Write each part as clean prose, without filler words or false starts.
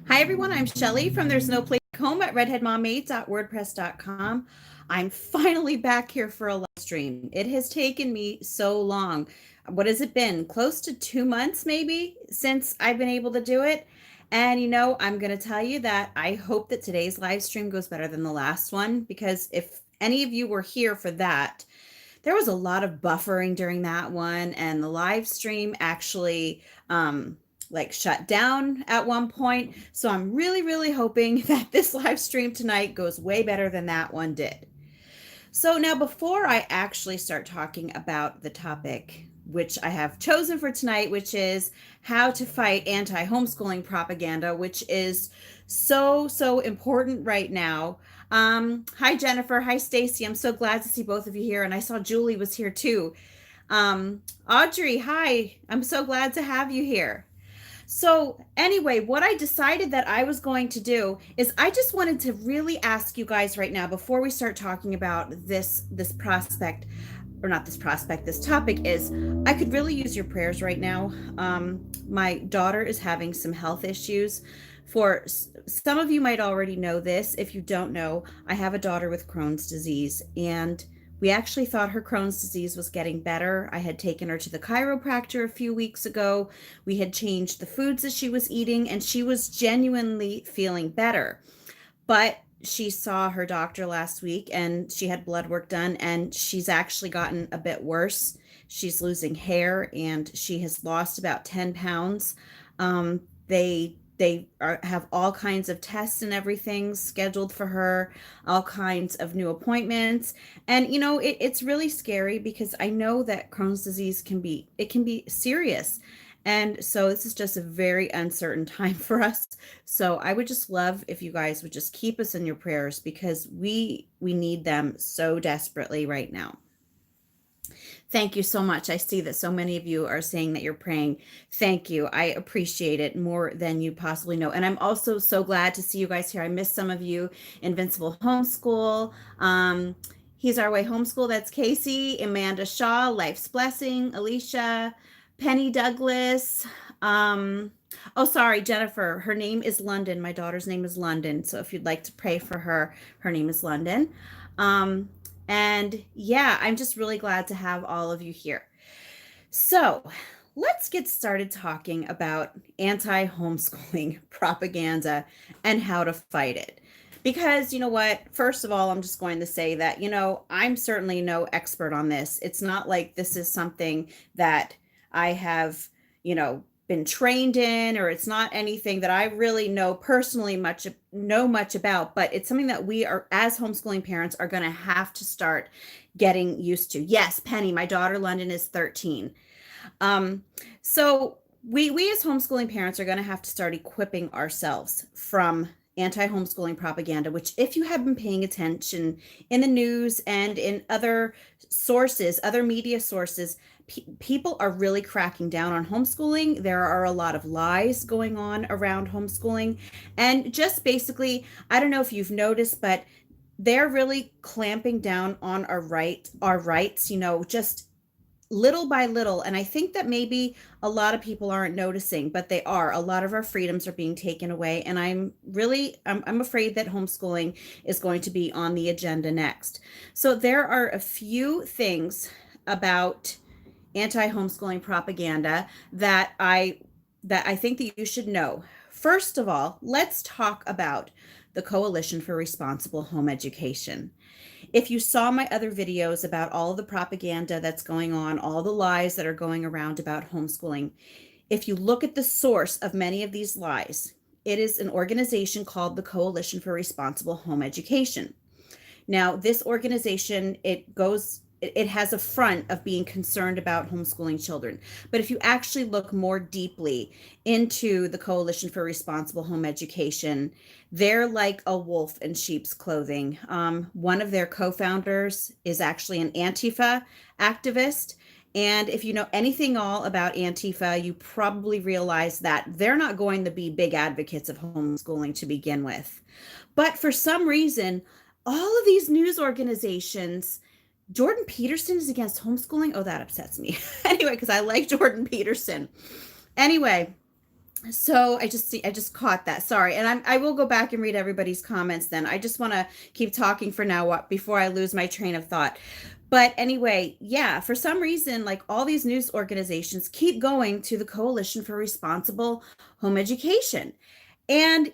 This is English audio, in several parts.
Hi everyone, I'm Shelly from There's No Place Like Home at redheadmom8.wordpress.com. I'm finally back here for a live stream. It has taken me so long. What has it been? Close to 2 months maybe since I've been able to do it. And I'm going to tell you that I hope that today's live stream goes better than the last one, because if any of you were here for that, there was a lot of buffering during that one, and the live stream actually like shut down at one point. So I'm really, really hoping that this live stream tonight goes way better than that one did. So now, before I actually start talking about the topic which I have chosen for tonight, which is how to fight anti-homeschooling propaganda, which is so important right now. Hi Jennifer, hi Stacy. I'm so glad to see both of you here, and I saw Julie was here too. Audrey, hi. I'm so glad to have you here. So anyway, what I decided that I was going to do is I just wanted to really ask you guys right now, before we start talking about this prospect, or not this prospect, this topic, is I could really use your prayers right now. My daughter is having some health issues. For some of you might already know this. If you don't know, I have a daughter with Crohn's disease, and we actually thought her Crohn's disease was getting better. I had taken her to the chiropractor a few weeks ago. We had changed the foods that she was eating, and she was genuinely feeling better. But she saw her doctor last week and she had blood work done, and she's actually gotten a bit worse. She's losing hair and she has lost about 10 pounds. They have all kinds of tests and everything scheduled for her, all kinds of new appointments. And it's really scary, because I know that Crohn's disease can be serious. And so this is just a very uncertain time for us. So I would just love if you guys would just keep us in your prayers, because we need them so desperately right now. Thank you so much. I see that so many of you are saying that you're praying. Thank you. I appreciate it more than you possibly know. And I'm also so glad to see you guys here. I missed some of you. Invincible Homeschool. He's Our Way Homeschool. That's Casey. Amanda Shaw. Life's Blessing. Alicia. Penny Douglas. Oh, sorry, Jennifer. Her name is London. My daughter's name is London. So if you'd like to pray for her, her name is London. And yeah, I'm just really glad to have all of you here. So let's get started talking about anti-homeschooling propaganda and how to fight it. Because you know what? First of all, I'm just going to say that, I'm certainly no expert on this. It's not like this is something that I have, been trained in, or it's not anything that I really know personally much about, but it's something that we are, as homeschooling parents, are going to have to start getting used to. Yes, Penny, my daughter London is 13. So we as homeschooling parents are going to have to start equipping ourselves from anti-homeschooling propaganda, which, if you have been paying attention in the news and in other sources, other media sources, people are really cracking down on homeschooling. There are a lot of lies going on around homeschooling. And just basically, I don't know if you've noticed, but they're really clamping down on our rights, just little by little. And I think that maybe a lot of people aren't noticing, but they are. A lot of our freedoms are being taken away. And I'm afraid that homeschooling is going to be on the agenda next. So there are a few things about anti-homeschooling propaganda that I think that you should know. First of all, let's talk about the Coalition for Responsible Home Education. If you saw my other videos about all of the propaganda that's going on, all the lies that are going around about homeschooling, if you look at the source of many of these lies, it is an organization called the Coalition for Responsible Home Education. Now, this organization, it has a front of being concerned about homeschooling children. But if you actually look more deeply into the Coalition for Responsible Home Education, they're like a wolf in sheep's clothing. One of their co-founders is actually an Antifa activist. And if you know anything all about Antifa, you probably realize that they're not going to be big advocates of homeschooling to begin with. But for some reason, all of these news organizations, Jordan Peterson is against homeschooling. Oh, that upsets me. Anyway, because I like Jordan Peterson. Anyway, So I just caught that. Sorry. And I will go back and read everybody's comments then. I just want to keep talking for now before I lose my train of thought. But anyway, yeah, for some reason, like all these news organizations keep going to the Coalition for Responsible Home Education. And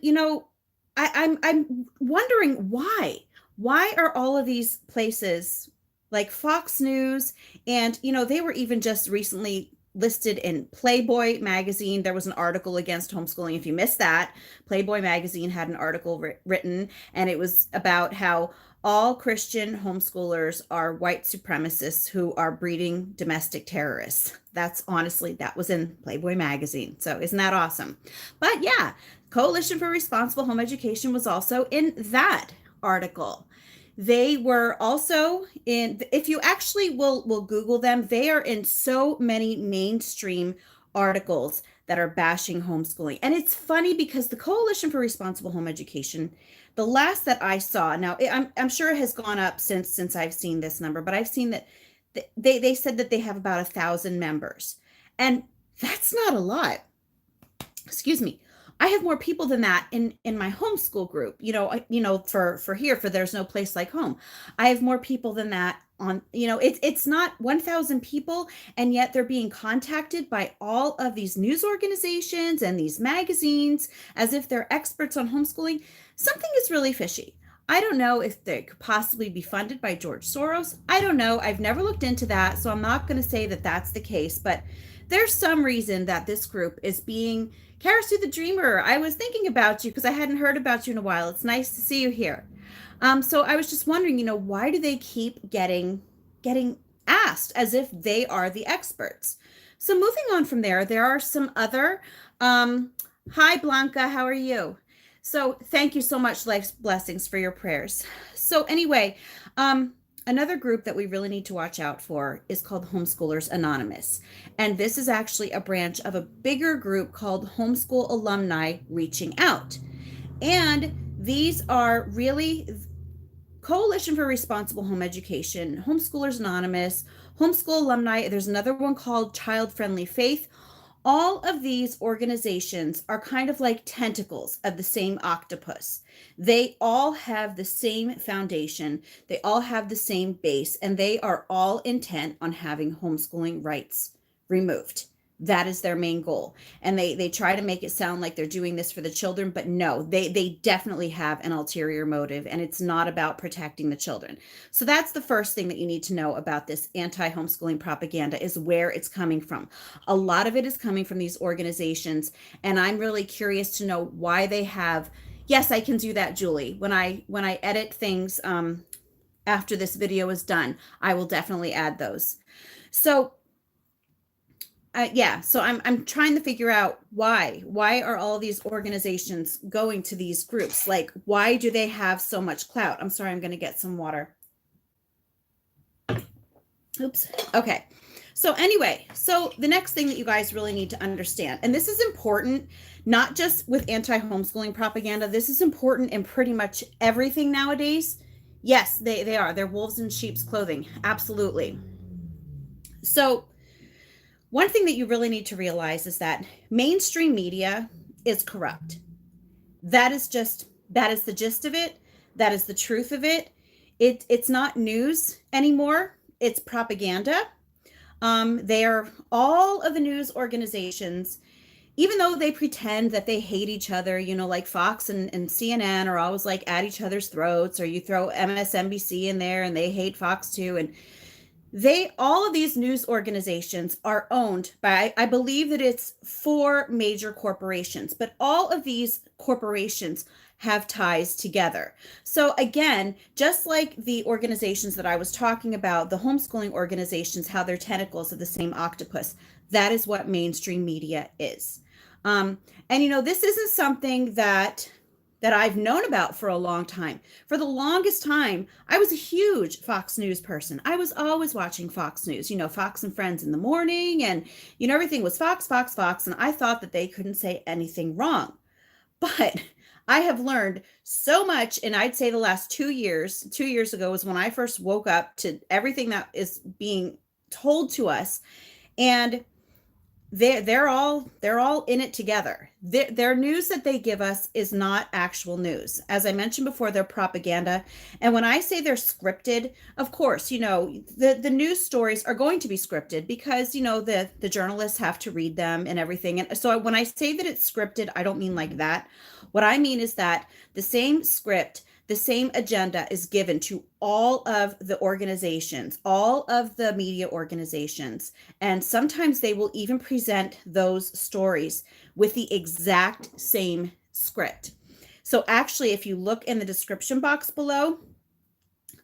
I'm wondering why. Why are all of these places like Fox News and they were even just recently listed in Playboy magazine. There was an article against homeschooling. If you missed that, Playboy magazine had an article written, and it was about how all Christian homeschoolers are white supremacists who are breeding domestic terrorists. That was in Playboy magazine. So isn't that awesome? But yeah, Coalition for Responsible Home Education was also in that article. They were also in, if you actually will Google them, they are in so many mainstream articles that are bashing homeschooling. And it's funny because the Coalition for Responsible Home Education, the last that I saw, now I'm sure it has gone up since I've seen this number, but I've seen that they said that they have about 1,000 members. And that's not a lot. Excuse me. I have more people than that in my homeschool group. For here, for There's No Place Like Home. I have more people than that on, it's not 1,000 people, and yet they're being contacted by all of these news organizations and these magazines as if they're experts on homeschooling. Something is really fishy. I don't know if they could possibly be funded by George Soros. I don't know. I've never looked into that, so I'm not going to say that that's the case, but there's some reason that this group is being Karasu the Dreamer. I was thinking about you because I hadn't heard about you in a while. It's nice to see you here. So I was just wondering, why do they keep getting asked as if they are the experts? So moving on from there are some other. Hi Blanca, how are you? So thank you so much, Life's Blessings, for your prayers. So anyway, another group that we really need to watch out for is called Homeschoolers Anonymous. And this is actually a branch of a bigger group called Homeschool Alumni Reaching Out. And these are really Coalition for Responsible Home Education, Homeschoolers Anonymous, Homeschool Alumni. There's another one called Child Friendly Faith. All of these organizations are kind of like tentacles of the same octopus. They all have the same foundation, they all have the same base, and they are all intent on having homeschooling rights removed. That is their main goal. And they try to make it sound like they're doing this for the children, but no, they definitely have an ulterior motive, and it's not about protecting the children. So that's the first thing that you need to know about this anti-homeschooling propaganda, is where it's coming from. A lot of it is coming from these organizations, and I'm really curious to know why they have. Yes, I can do that, Julie. When I edit things after this video is done, I will definitely add those. So so I'm trying to figure out why are all these organizations going to these groups? Like, why do they have so much clout? I'm sorry, I'm going to get some water. Oops. Okay. So anyway, so the next thing that you guys really need to understand, and this is important, not just with anti-homeschooling propaganda, this is important in pretty much everything nowadays. Yes, they are. They're wolves in sheep's clothing. Absolutely. So one thing that you really need to realize is that mainstream media is corrupt. That is the gist of it. That is the truth of it. It's not news anymore. It's propaganda. They are all of the news organizations, even though they pretend that they hate each other, like Fox and CNN are always like at each other's throats, or you throw MSNBC in there and they hate Fox too. And all of these news organizations are owned by, I believe that it's 4 major corporations, but all of these corporations have ties together. So again, just like the organizations that I was talking about, the homeschooling organizations, how they're tentacles of the same octopus, that is what mainstream media is. And this isn't something that I've known about for a long time. For the longest time, I was a huge Fox News person. I was always watching Fox News, Fox and Friends in the morning, and, everything was Fox, Fox, Fox, and I thought that they couldn't say anything wrong. But I have learned so much, and I'd say the last 2 years, 2 years ago was when I first woke up to everything that is being told to us. And they're all in it together. Their news that they give us is not actual news. As I mentioned before, they're propaganda. And when I say they're scripted, of course, the news stories are going to be scripted because, the journalists have to read them and everything. And so when I say that it's scripted, I don't mean like that. What I mean is that the same script, the same agenda is given to all of the organizations, all of the media organizations. And sometimes they will even present those stories with the exact same script. So actually, if you look in the description box below,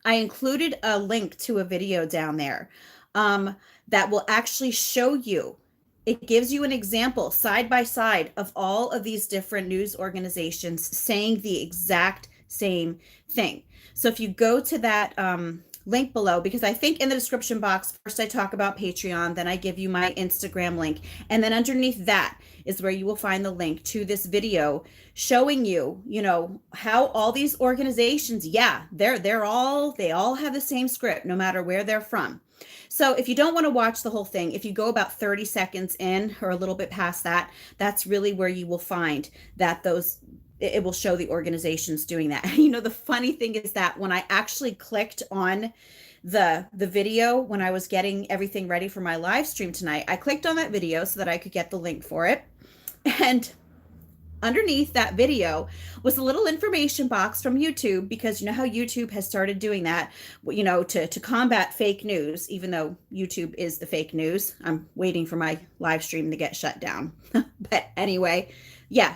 I included a link to a video down there that will actually show you. It gives you an example side by side of all of these different news organizations saying the exact same thing. So if you go to that link below, because I think in the description box, first I talk about Patreon, then I give you my Instagram link. And then underneath that is where you will find the link to this video showing you, how all these organizations, they all have the same script, no matter where they're from. So if you don't want to watch the whole thing, if you go about 30 seconds in or a little bit past that, that's really where you will find that it will show the organizations doing that. The funny thing is that when I actually clicked on the video, when I was getting everything ready for my live stream tonight, I clicked on that video so that I could get the link for it. And underneath that video was a little information box from YouTube, because you know how YouTube has started doing that, to combat fake news, even though YouTube is the fake news. I'm waiting for my live stream to get shut down. But anyway,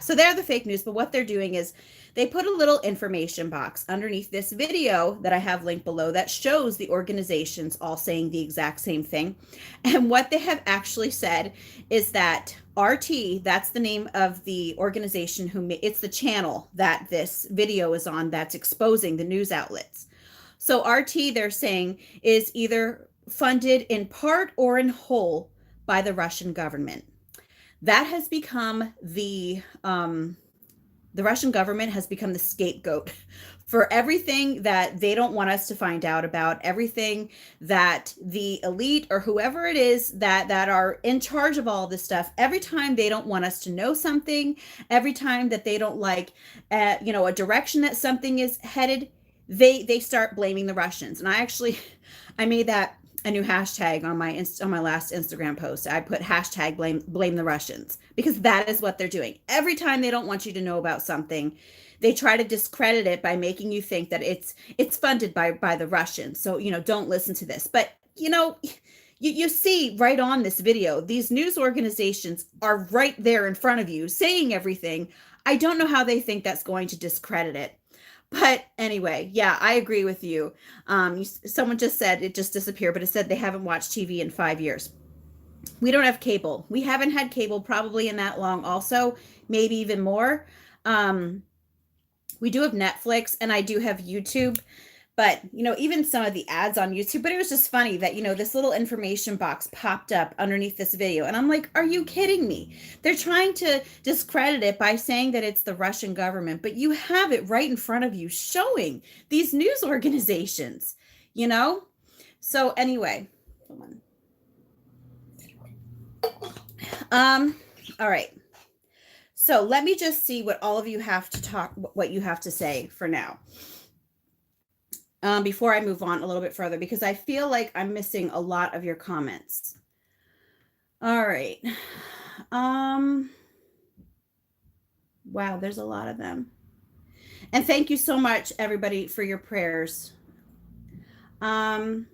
so they're the fake news, but what they're doing is they put a little information box underneath this video that I have linked below that shows the organizations all saying the exact same thing. And what they have actually said is that RT, that's the name of the organization it's the channel that this video is on that's exposing the news outlets. So RT, they're saying, is either funded in part or in whole by the Russian government. That has become the Russian government has become the scapegoat for everything that they don't want us to find out about, everything that the elite or whoever it is that are in charge of all this stuff. Every time they don't want us to know something, every time that they don't like, a direction that something is headed, they start blaming the Russians. And I made that a new hashtag on my last Instagram post. I put hashtag blame the Russians, because that is what they're doing. Every time they don't want you to know about something, they try to discredit it by making you think that it's funded by the Russians. So, don't listen to this. But, you see right on this video, these news organizations are right there in front of you saying everything. I don't know how they think that's going to discredit it. But anyway, I agree with you. Someone just said it just disappeared, but it said they haven't watched TV in 5 years. We don't have cable. We haven't had cable probably in that long also, maybe even more. We do have Netflix, and I do have YouTube. But, even some of the ads on YouTube, but it was just funny that, this little information box popped up underneath this video. And I'm like, are you kidding me? They're trying to discredit it by saying that it's the Russian government, but you have it right in front of you showing these news organizations, So anyway, hold on. All right. So let me just see what all of you what you have to say for now. Before I move on a little bit further, because I feel like I'm missing a lot of your comments. All right. Wow, there's a lot of them. And thank you so much, everybody, for your prayers. You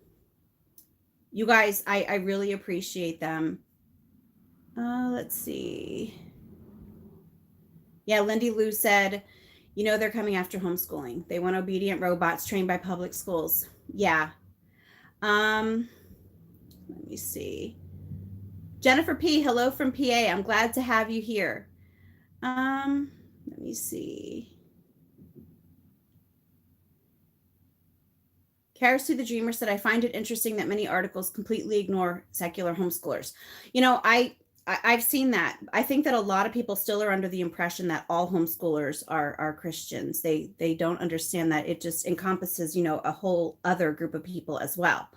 guys, I really appreciate them. Let's see. Yeah, Lindy Lou said, they're coming after homeschooling. They want obedient robots trained by public schools. Yeah. Let me see. Jennifer P, hello from PA. I'm glad to have you here. Let me see. Karasu the Dreamer said, I find it interesting that many articles completely ignore secular homeschoolers. I've seen that. I think that a lot of people still are under the impression that all homeschoolers are Christians. They don't understand that it just encompasses, a whole other group of people as well.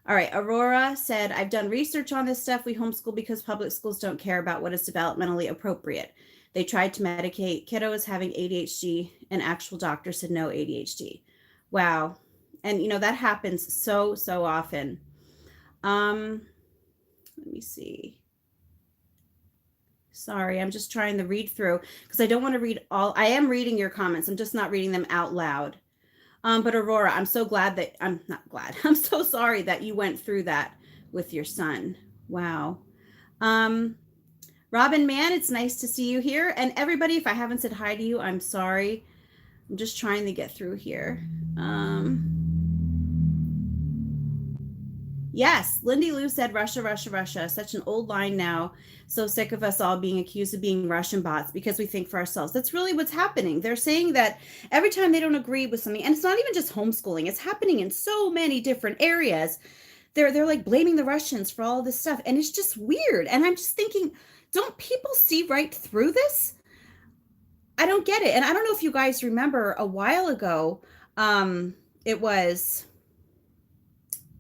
All right, Aurora said, I've done research on this stuff. We homeschool because public schools don't care about what is developmentally appropriate. They tried to medicate kiddos having ADHD, and actual doctors said no ADHD. Wow. And that happens so often. Let me see. Sorry, I'm just trying to read through because I don't want to read all. I am reading your comments. I'm just not reading them out loud. But Aurora, I'm so glad that I'm not glad. I'm so sorry that you went through that with your son. Wow. Robin Mann, it's nice to see you here. And everybody, if I haven't said hi to you, I'm sorry. I'm just trying to get through here. Yes, Lindy Lou said Russia, Russia, Russia. Such an old line now. So sick of us all being accused of being Russian bots because we think for ourselves. That's really what's happening. They're saying that every time they don't agree with something, and it's not even just homeschooling, it's happening in so many different areas. They're like blaming the Russians for all of this stuff. And it's just weird. And I'm just thinking, don't people see right through this? I don't get it. And I don't know if you guys remember a while ago, it was,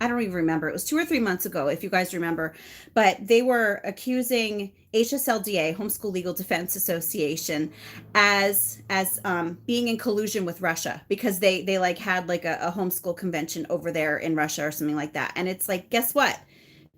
I don't even remember. It was 2 or 3 months ago, if you guys remember, but they were accusing HSLDA, Homeschool Legal Defense Association, as being in collusion with Russia because they like had like a homeschool convention over there in Russia or something like that. And it's like, guess what?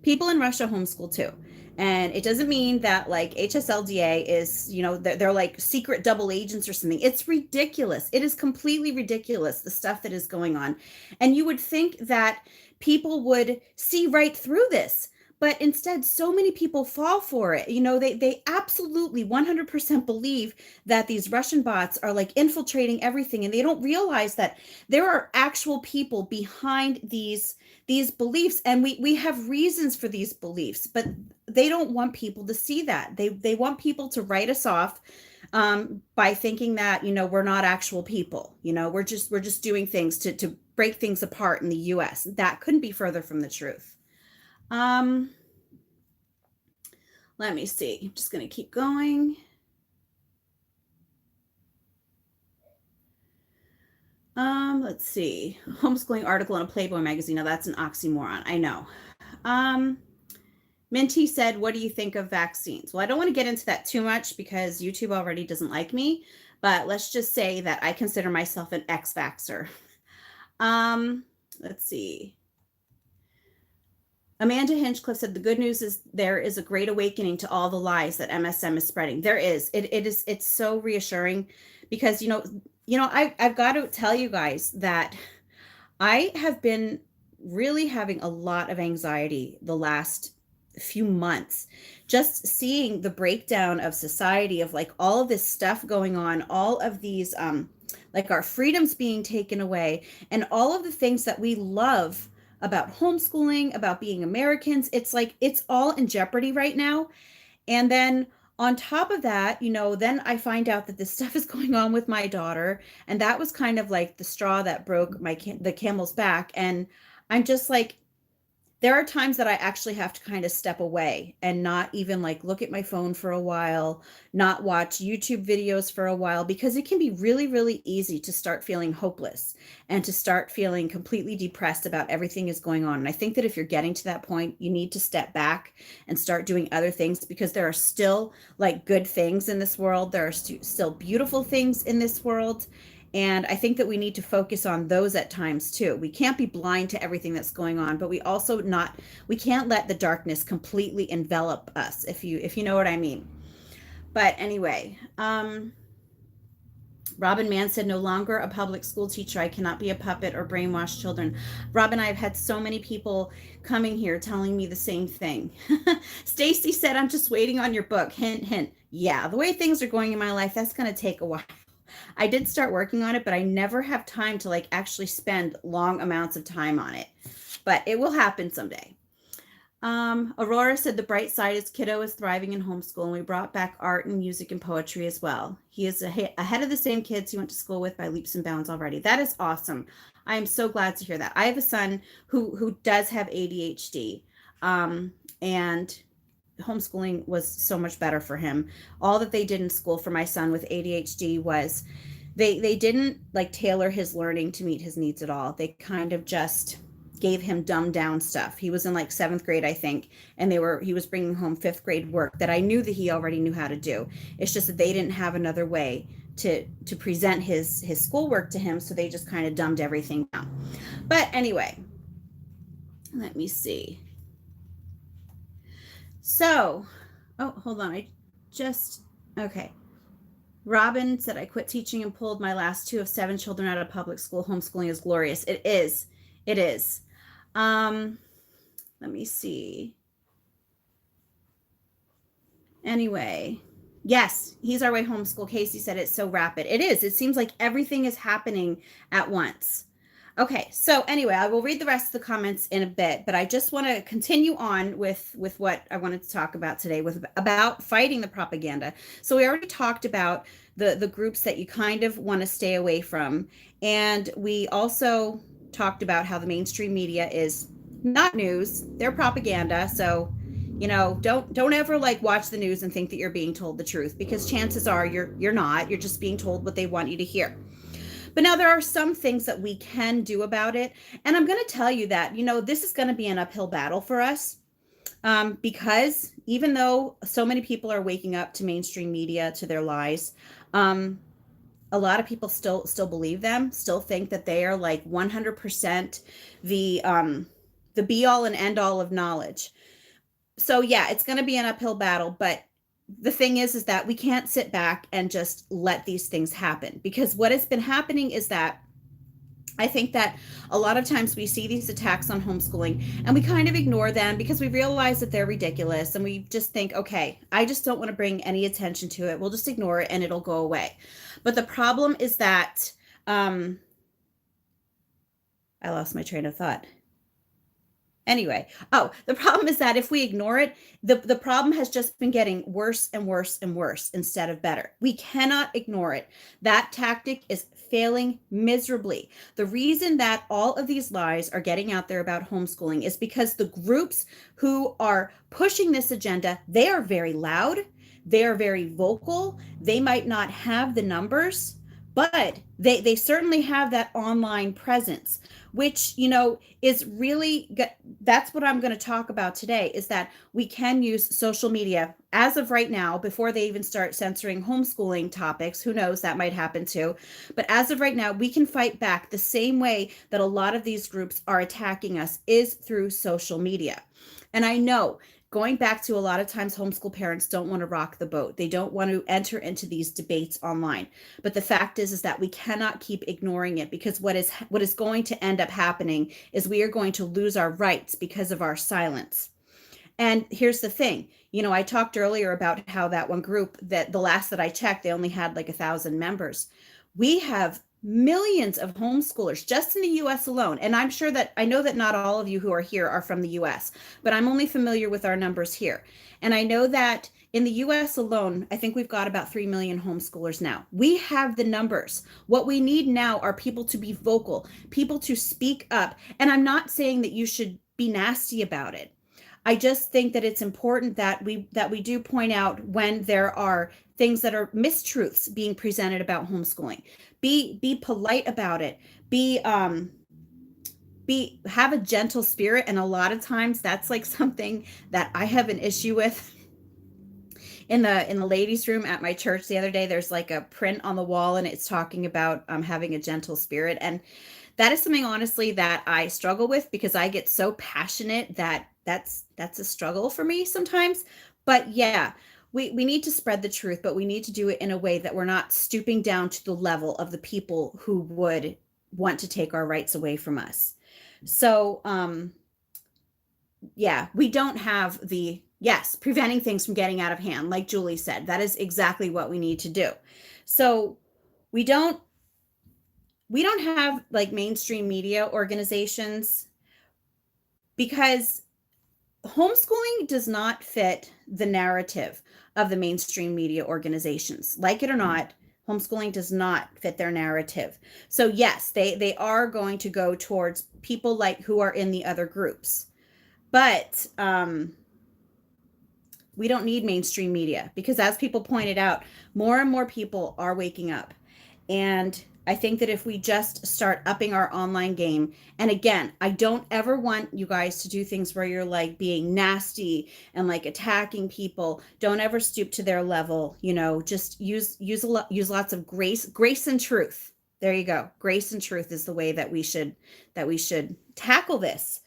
People in Russia homeschool too. And it doesn't mean that like HSLDA is, they're like secret double agents or something. It's ridiculous. It is completely ridiculous, the stuff that is going on. And you would think that people would see right through this, but instead so many people fall for it. They absolutely 100% believe that these Russian bots are like infiltrating everything, and they don't realize that there are actual people behind these beliefs, and we have reasons for these beliefs, but they don't want people to see that. They want people to write us off by thinking that we're not actual people. We're just doing things to break things apart in the US. That couldn't be further from the truth. Let me see. I'm just going to keep going. Let's see. Homeschooling article in a Playboy magazine. Now that's an oxymoron. I know. Minty said, what do you think of vaccines? Well, I don't want to get into that too much because YouTube already doesn't like me, but let's just say that I consider myself an ex-vaxxer. Let's see. Amanda Hinchcliffe said the good news is there is a great awakening to all the lies that MSM is spreading. There is. It's so reassuring because I've got to tell you guys that I have been really having a lot of anxiety the last few months, just seeing the breakdown of society, of like all of this stuff going on, all of these like our freedoms being taken away, and all of the things that we love about homeschooling, about being Americans. It's like it's all in jeopardy right now. And then on top of that, then I find out that this stuff is going on with my daughter, and that was kind of like the straw that broke the camel's back. And I'm just like, there are times that I actually have to kind of step away and not even like look at my phone for a while, not watch YouTube videos for a while, because it can be really, really easy to start feeling hopeless and to start feeling completely depressed about everything is going on. And I think that if you're getting to that point, you need to step back and start doing other things, because there are still like good things in this world. There are still beautiful things in this world. And I think that we need to focus on those at times too. We can't be blind to everything that's going on, but we can't let the darkness completely envelop us, if you know what I mean. But anyway, Robin Mann said, no longer a public school teacher. I cannot be a puppet or brainwash children. Robin, I've had so many people coming here telling me the same thing. Stacy said, I'm just waiting on your book. Hint, hint. Yeah, the way things are going in my life, that's going to take a while. I did start working on it, but I never have time to like actually spend long amounts of time on it, but it will happen someday. Aurora said the bright side is kiddo is thriving in homeschool, and we brought back art and music and poetry as well. He is ahead of the same kids he went to school with by leaps and bounds already. That is awesome. I am so glad to hear that. I have a son who does have ADHD, and homeschooling was so much better for him. All that they did in school for my son with ADHD was they didn't like tailor his learning to meet his needs at all. They kind of just gave him dumbed down stuff. He was in like 7th grade, I think, and he was bringing home 5th grade work that I knew that he already knew how to do. It's just that they didn't have another way to present his schoolwork to him, so they just kind of dumbed everything down. But anyway, let me see. So, oh, hold on. Okay. Robin said, I quit teaching and pulled my last 2 of 7 children out of public school. Homeschooling is glorious. It is. It is. Let me see. Anyway, yes, He's Our Way Homeschool. Casey said it's so rapid. It is. It seems like everything is happening at once. Okay, so anyway, I will read the rest of the comments in a bit, but I just want to continue on with what I wanted to talk about today about fighting the propaganda. So we already talked about the groups that you kind of want to stay away from, and we also talked about how the mainstream media is not news, they're propaganda. So don't ever like watch the news and think that you're being told the truth, because chances are you're not. You're just being told what they want you to hear. But now there are some things that we can do about it. And I'm going to tell you that, this is going to be an uphill battle for us, because even though so many people are waking up to mainstream media, to their lies, a lot of people still believe them, still think that they are like 100% the be all and end all of knowledge. So yeah, it's going to be an uphill battle, but the thing is that we can't sit back and just let these things happen, because what has been happening is that I think that a lot of times we see these attacks on homeschooling and we kind of ignore them because we realize that they're ridiculous, and we just think, okay, I just don't want to bring any attention to it. We'll just ignore it and it'll go away. But the problem is that I lost my train of thought. Anyway, the problem is that if we ignore it, the problem has just been getting worse and worse and worse instead of better. We cannot ignore it. That tactic is failing miserably. The reason that all of these lies are getting out there about homeschooling is because the groups who are pushing this agenda, they are very loud, they are very vocal, they might not have the numbers, but they certainly have that online presence, which, is really good. That's what I'm going to talk about today, is that we can use social media as of right now, before they even start censoring homeschooling topics. Who knows, that might happen too. But as of right now, we can fight back the same way that a lot of these groups are attacking us, is through social media. And I know, going back to, a lot of times homeschool parents don't want to rock the boat. They don't want to enter into these debates online. But the fact is that we cannot keep ignoring it, because what is going to end up happening is we are going to lose our rights because of our silence. And here's the thing, I talked earlier about how that one group, that the last that I checked, they only had like 1,000 members. We have millions of homeschoolers just in the US alone. And I know that not all of you who are here are from the US, but I'm only familiar with our numbers here. And I know that in the US alone, I think we've got about 3 million homeschoolers now. We have the numbers. What we need now are people to be vocal, people to speak up. And I'm not saying that you should be nasty about it. I just think that it's important that we do point out when there are things that are mistruths being presented about homeschooling. Be polite about it. Have a gentle spirit. And a lot of times that's like something that I have an issue with. In the ladies' room at my church the other day, there's like a print on the wall, and it's talking about having a gentle spirit. And that is something, honestly, that I struggle with, because I get so passionate that that's a struggle for me sometimes. But yeah, we need to spread the truth, but we need to do it in a way that we're not stooping down to the level of the people who would want to take our rights away from us. So, yeah, we don't have preventing things from getting out of hand, like Julie said. That is exactly what we need to do. So we don't have like mainstream media organizations, because homeschooling does not fit the narrative of the mainstream media organizations. Like it or not, homeschooling does not fit their narrative. So yes, they are going to go towards people like who are in the other groups. But we don't need mainstream media, because as people pointed out, more and more people are waking up. And I think that if we just start upping our online game, and again, I don't ever want you guys to do things where you're like being nasty and like attacking people. Don't ever stoop to their level. Just use lots of grace and truth. There you go. Grace and truth is the way that we should tackle this.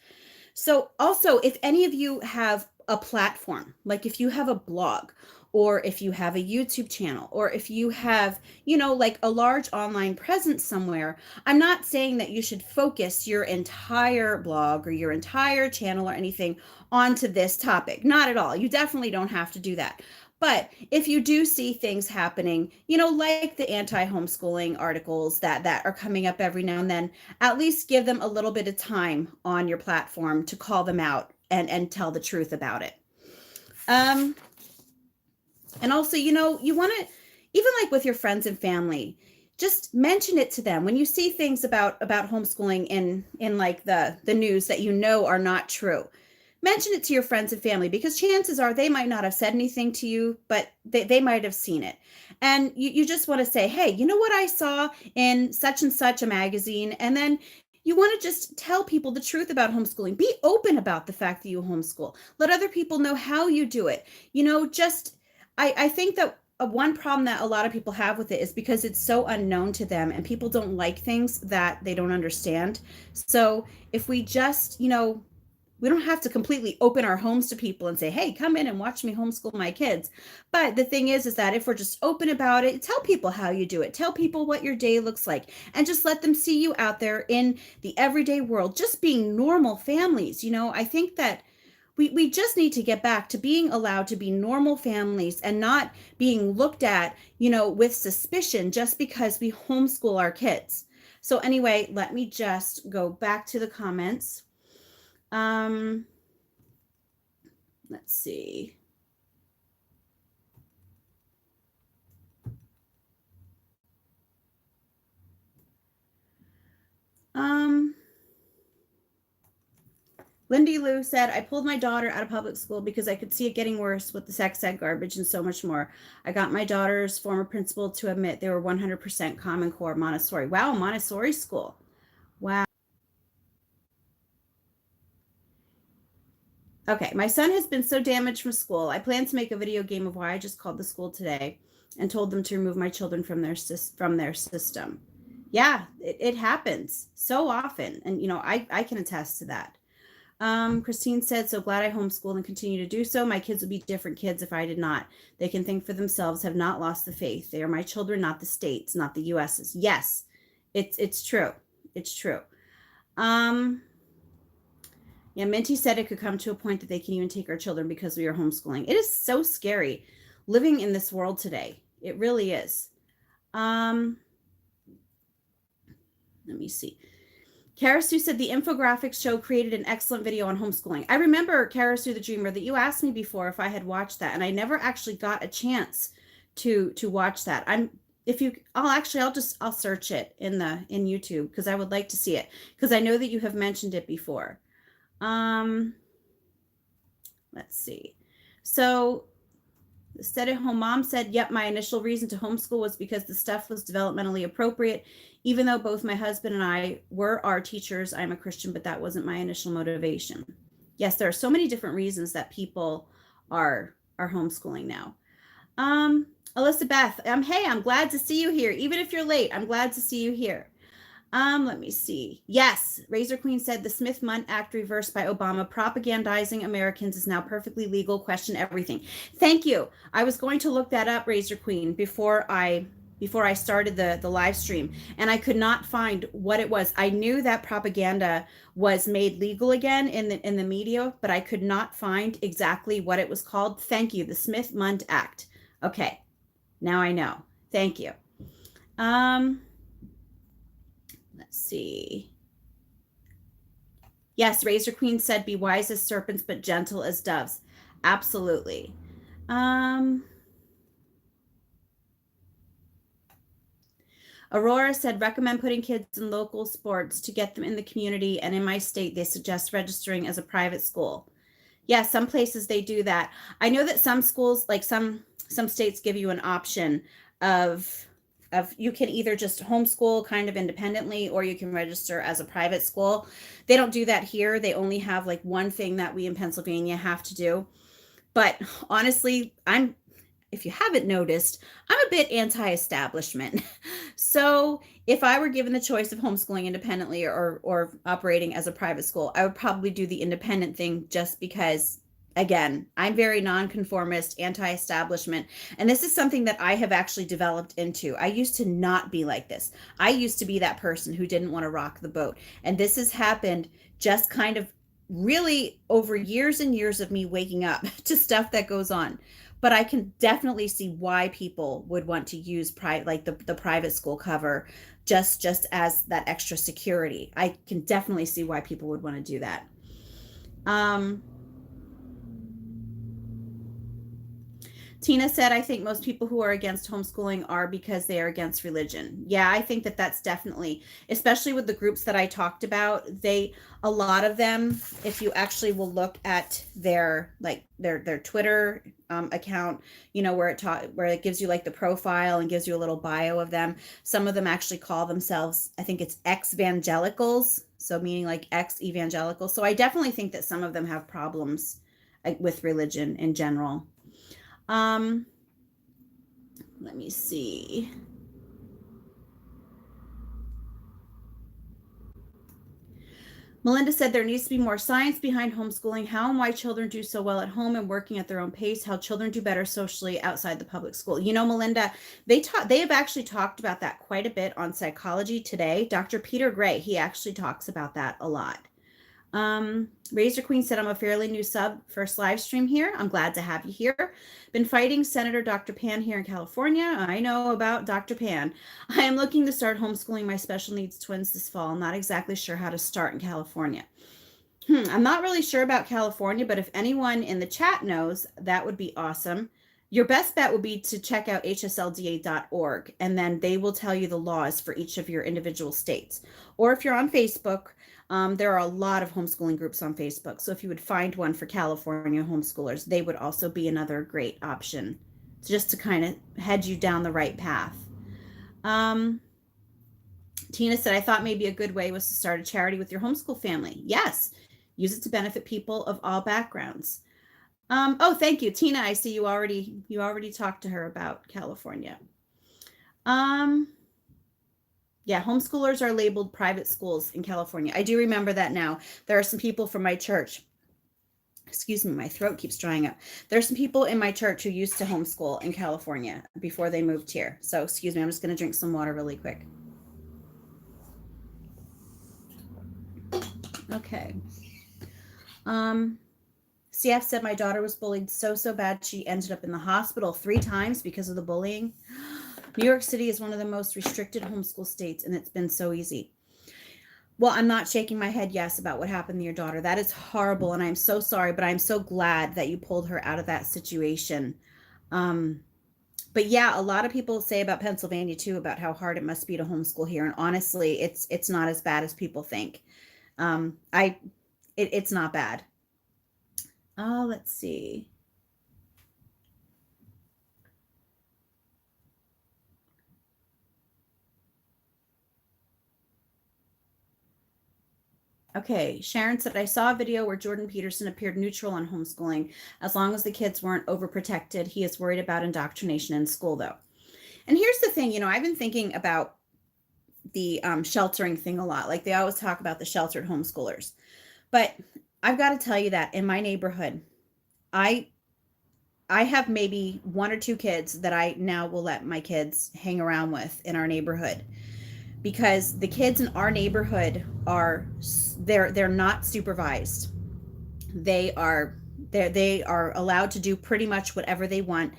So also, if any of you have a platform, like if you have a blog, or if you have a YouTube channel, or if you have, like a large online presence somewhere, I'm not saying that you should focus your entire blog or your entire channel or anything onto this topic. Not at all. You definitely don't have to do that. But if you do see things happening, like the anti-homeschooling articles that are coming up every now and then, at least give them a little bit of time on your platform to call them out and tell the truth about it. And also, you want to, even like with your friends and family, just mention it to them when you see things about homeschooling in like the news that are not true. Mention it to your friends and family, because chances are they might not have said anything to you, but they might have seen it. And you just want to say, hey, you know what I saw in such and such a magazine? And then you want to just tell people the truth about homeschooling. Be open about the fact that you homeschool. Let other people know how you do it. I think that one problem that a lot of people have with it is because it's so unknown to them, and people don't like things that they don't understand. So if we just, we don't have to completely open our homes to people and say, hey, come in and watch me homeschool my kids. But the thing is that if we're just open about it, tell people how you do it. Tell people what your day looks like, and just let them see you out there in the everyday world, just being normal families. I think that we just need to get back to being allowed to be normal families and not being looked at, with suspicion just because we homeschool our kids. So anyway, let me just go back to the comments. Let's see. Lindy Lou said, I pulled my daughter out of public school because I could see it getting worse with the sex ed garbage and so much more. I got my daughter's former principal to admit they were 100% Common Core Montessori. Wow, Montessori school. Wow. Okay, my son has been so damaged from school. I plan to make a video game of why I just called the school today and told them to remove my children from their system. Yeah, it happens so often. And, I can attest to that. Christine said, so glad I homeschooled and continue to do so. My kids would be different kids if I did not. They can think for themselves, have not lost the faith. They are my children, not the states, not the US's. Yes, it's true. It's true. Yeah, Minty said it could come to a point that they can even take our children because we are homeschooling. It is so scary living in this world today. It really is. Let me see. Karasu said the infographics show created an excellent video on homeschooling. I remember, Karasu the Dreamer, that you asked me before if I had watched that, and I never actually got a chance to watch that. I'll search it in YouTube, because I would like to see it, because I know that you have mentioned it before. Let's see. So the stay-at-home mom said, yep, my initial reason to homeschool was because the stuff was developmentally appropriate. Even though both my husband and I were our teachers, I'm a Christian, but that wasn't my initial motivation. Yes, there are so many different reasons that people are homeschooling now. Elizabeth, hey, I'm glad to see you here. Even if you're late, I'm glad to see you here. Let me see. Yes, Razor Queen said the Smith-Mundt Act reversed by Obama, propagandizing Americans is now perfectly legal. Question everything. Thank you. I was going to look that up, Razor Queen, before I started the live stream, and I could not find what it was. I knew that propaganda was made legal again in the media, but I could not find exactly what it was called. Thank you. The Smith-Mundt Act. Okay, now I know. Thank you. Let's see. Yes, Razor Queen said, be wise as serpents, but gentle as doves. Absolutely. Aurora said, recommend putting kids in local sports to get them in the community. And in my state, they suggest registering as a private school. Yeah, some places they do that. I know that some schools, like some states, give you an option of you can either just homeschool kind of independently, or you can register as a private school. They don't do that here. They only have like one thing that we in Pennsylvania have to do. But honestly, if you haven't noticed, I'm a bit anti-establishment. So if I were given the choice of homeschooling independently or operating as a private school, I would probably do the independent thing, just because, again, I'm very nonconformist, anti-establishment. And this is something that I have actually developed into. I used to not be like this. I used to be that person who didn't want to rock the boat. And this has happened just kind of really over years and years of me waking up to stuff that goes on. But I can definitely see why people would want to use the private school cover just as that extra security. I can definitely see why people would want to do that. Tina said, I think most people who are against homeschooling are because they are against religion. Yeah, I think that that's definitely, especially with the groups that I talked about, a lot of them, if you actually will look at their Twitter account, where it gives you like the profile and gives you a little bio of them. Some of them actually call themselves, I think it's ex-evangelicals. So meaning like ex-evangelicals. So I definitely think that some of them have problems with religion in general. Let me see. Melinda said there needs to be more science behind homeschooling, how and why children do so well at home and working at their own pace, how children do better socially outside the public school. Melinda, they have actually talked about that quite a bit on Psychology Today. Dr. Peter Gray, he actually talks about that a lot. Razor Queen said, I'm a fairly new sub, first live stream here. I'm glad to have you here. Been fighting Senator Dr. Pan here in California. I know about Dr. Pan. I am looking to start homeschooling my special needs twins this fall. I'm not exactly sure how to start in California. I'm not really sure about California, but if anyone in the chat knows, that would be awesome. Your best bet would be to check out hslda.org, and then they will tell you the laws for each of your individual states. Or if you're on Facebook, there are a lot of homeschooling groups on Facebook. So if you would find one for California homeschoolers, they would also be another great option just to kind of head you down the right path. Tina said, I thought maybe a good way was to start a charity with your homeschool family. Yes, use it to benefit people of all backgrounds. Oh, thank you, Tina. I see you already talked to her about California. Yeah, homeschoolers are labeled private schools in California. I do remember that now. There are some people from my church. Excuse me, my throat keeps drying up. There's some people in my church who used to homeschool in California before they moved here. So excuse me, I'm just going to drink some water really quick. Okay. CF said, my daughter was bullied so bad she ended up in the hospital 3 times because of the bullying. New York City is one of the most restricted homeschool states, and it's been so easy. Well, I'm not shaking my head yes about what happened to your daughter. That is horrible, and I'm so sorry, but I'm so glad that you pulled her out of that situation. But yeah, a lot of people say about Pennsylvania too, about how hard it must be to homeschool here, and honestly, it's not as bad as people think. It's not bad. Oh, let's see. Okay, Sharon said, I saw a video where Jordan Peterson appeared neutral on homeschooling. As long as the kids weren't overprotected, he is worried about indoctrination in school, though. And here's the thing, I've been thinking about the sheltering thing a lot. Like they always talk about the sheltered homeschoolers. But I've got to tell you that in my neighborhood, I have maybe 1 or 2 kids that I now will let my kids hang around with in our neighborhood. Because the kids in our neighborhood they're not supervised. They are allowed to do pretty much whatever they want.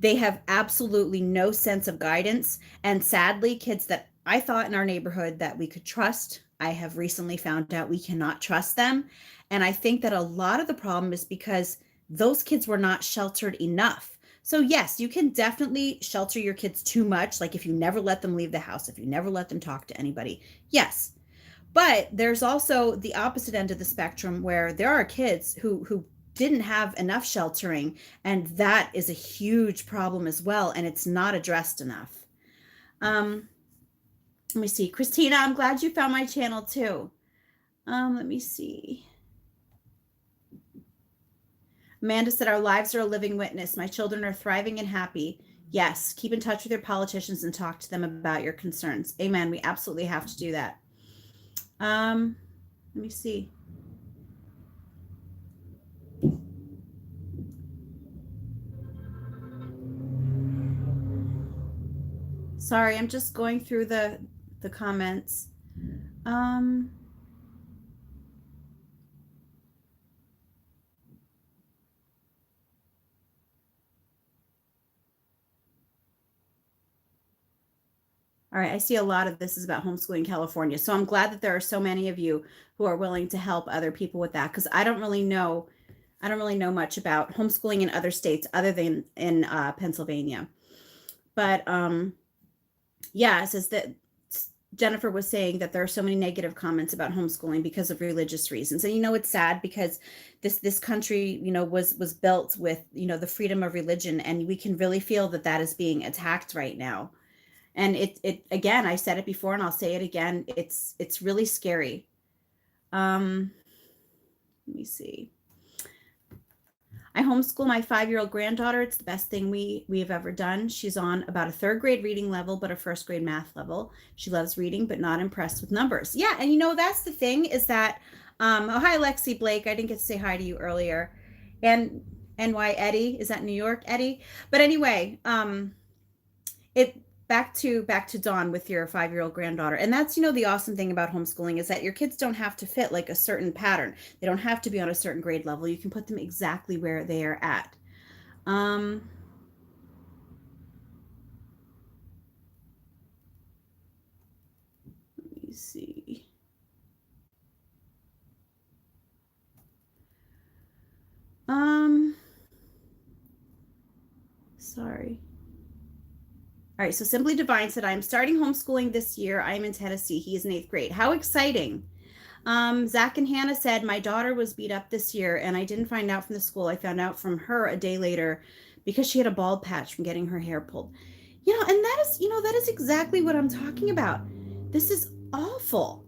They have absolutely no sense of guidance. And sadly, kids that I thought in our neighborhood that we could trust, I have recently found out we cannot trust them. And I think that a lot of the problem is because those kids were not sheltered enough. So yes, you can definitely shelter your kids too much. Like if you never let them leave the house, if you never let them talk to anybody, yes. But there's also the opposite end of the spectrum where there are kids who didn't have enough sheltering, and that is a huge problem as well, and it's not addressed enough. Um, Let me see. Christina, I'm glad you found my channel too. Let me see. Amanda said, our lives are a living witness. My children are thriving and happy. Yes, keep in touch with your politicians and talk to them about your concerns. Amen. We absolutely have to do that. Let me see. Sorry, I'm just going through the comments. All right, I see a lot of this is about homeschooling California. So I'm glad that there are so many of you who are willing to help other people with that, because I don't really know much about homeschooling in other states other than in Pennsylvania. But yeah, it says that Jennifer was saying that there are so many negative comments about homeschooling because of religious reasons. And it's sad because this country, was built with, the freedom of religion, and we can really feel that that is being attacked right now. And it again, I said it before and I'll say it again, it's really scary. Let me see. I homeschool my 5-year-old granddaughter. It's the best thing we have ever done. She's on about a 3rd grade reading level, but a 1st grade math level. She loves reading, but not impressed with numbers. Yeah, and that's the thing is that, oh, hi, Lexi Blake. I didn't get to say hi to you earlier. And NY Eddie, is that New York Eddie? But anyway, it back to Dawn with your 5-year-old granddaughter. And that's, the awesome thing about homeschooling is that your kids don't have to fit like a certain pattern. They don't have to be on a certain grade level. You can put them exactly where they are at. Let me see. Sorry. All right, so Simply Divine said, I'm starting homeschooling this year. I'm in Tennessee. He is in 8th grade. How exciting. Zach and Hannah said, my daughter was beat up this year, and I didn't find out from the school. I found out from her a day later because she had a bald patch from getting her hair pulled. And that is exactly what I'm talking about. This is awful.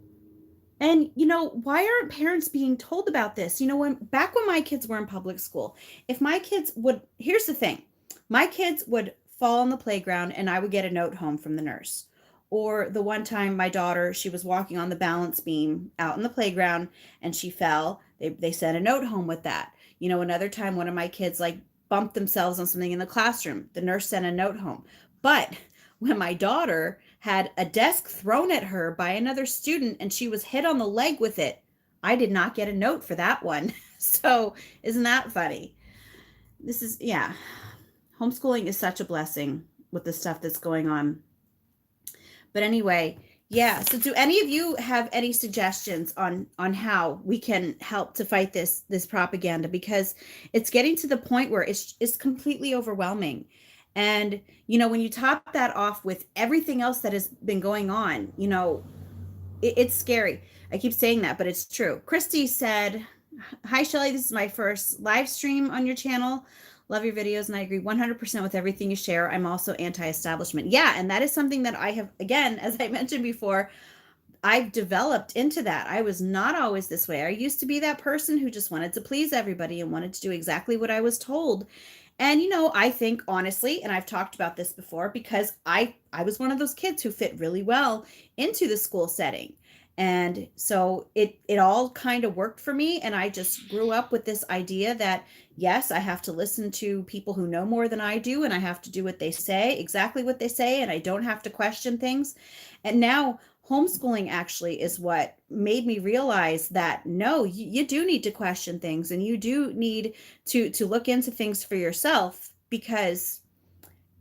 And, why aren't parents being told about this? Back when my kids were in public school, if my kids here's the thing, my kids would fall on the playground and I would get a note home from the nurse. Or the one time my daughter, she was walking on the balance beam out in the playground and she fell. They sent a note home with that. Another time one of my kids bumped themselves on something in the classroom. The nurse sent a note home. But when my daughter had a desk thrown at her by another student and she was hit on the leg with it, I did not get a note for that one. So isn't that funny? Yeah. Homeschooling is such a blessing with the stuff that's going on. But anyway, yeah. So do any of you have any suggestions on how we can help to fight this propaganda? Because it's getting to the point where it's completely overwhelming. And, when you top that off with everything else that has been going on, it's scary. I keep saying that, but it's true. Christy said, hi, Shelly. This is my first live stream on your channel. Love your videos, and I agree 100% with everything you share. I'm also anti-establishment. Yeah, and that is something that I have, again, as I mentioned before, I've developed into that. I was not always this way. I used to be that person who just wanted to please everybody and wanted to do exactly what I was told. And, I think honestly, and I've talked about this before, because I was one of those kids who fit really well into the school setting. And so it all kind of worked for me. And I just grew up with this idea that, yes, I have to listen to people who know more than I do, and I have to do what they say, exactly what they say, and I don't have to question things. And now homeschooling actually is what made me realize that, no, you do need to question things, and you do need to look into things for yourself, because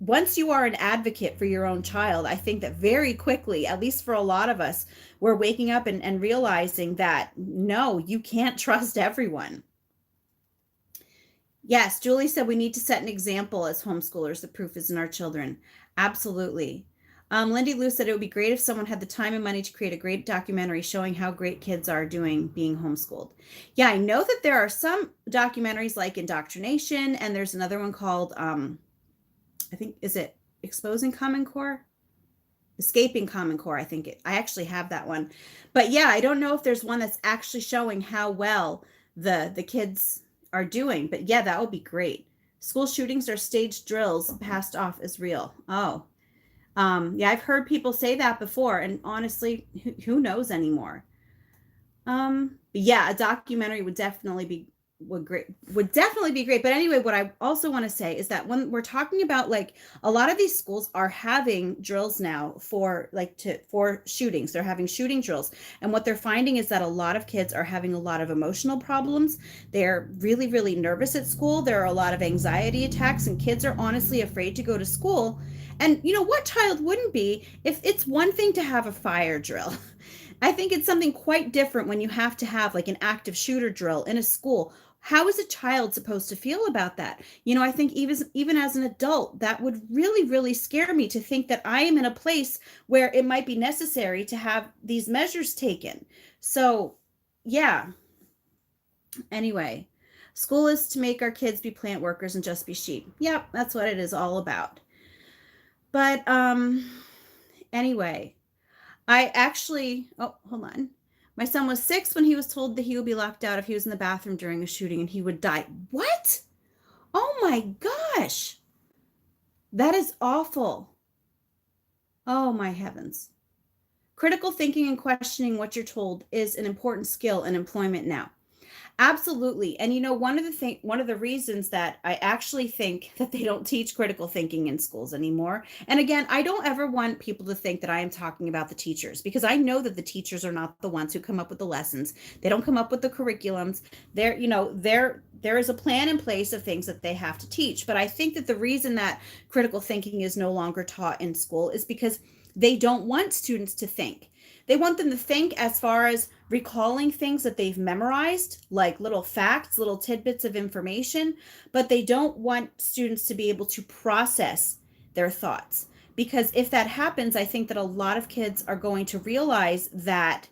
once you are an advocate for your own child, I think that very quickly, at least for a lot of us, we're waking up and realizing that, no, you can't trust everyone. Yes, Julie said we need to set an example as homeschoolers. The proof is in our children. Absolutely. Lindy Lou said it would be great if someone had the time and money to create a great documentary showing how great kids are doing being homeschooled. Yeah, I know that there are some documentaries like Indoctrination, and there's another one called, I think, is it Exposing Common Core? Escaping Common Core. I actually have that one. But yeah, I don't know if there's one that's actually showing how well the kids are doing. But yeah, that would be great. School shootings are staged drills passed off as real. Oh, yeah, I've heard people say that before, and honestly, who knows anymore? But yeah, a documentary would definitely be great. But anyway, what I also want to say is that when we're talking about, like, a lot of these schools are having drills now for shootings. They're having shooting drills. And what they're finding is that a lot of kids are having a lot of emotional problems. They're really, really nervous at school. There are a lot of anxiety attacks, and kids are honestly afraid to go to school. And you know, what child wouldn't be? If it's one thing to have a fire drill, I think it's something quite different when you have to have like an active shooter drill in a school. How is a child supposed to feel about that? You know, I think even as an adult, that would really, really scare me, to think that I am in a place where it might be necessary to have these measures taken. So, yeah. Anyway, school is to make our kids be plant workers and just be sheep. Yep, that's what it is all about. But anyway, I actually, oh, hold on. My son was 6 when he was told that he would be locked out if he was in the bathroom during a shooting and he would die. What? Oh my gosh. That is awful. Oh my heavens. Critical thinking and questioning what you're told is an important skill in employment now. Absolutely. And you know, one of the reasons that I actually think that they don't teach critical thinking in schools anymore. And again, I don't ever want people to think that I am talking about the teachers, because I know that the teachers are not the ones who come up with the lessons. They don't come up with the curriculums. There is a plan in place of things that they have to teach. But I think that the reason that critical thinking is no longer taught in school is because they don't want students to think. They want them to think as far as recalling things that they've memorized, like little facts, little tidbits of information, but they don't want students to be able to process their thoughts. Because if that happens, I think that a lot of kids are going to realize that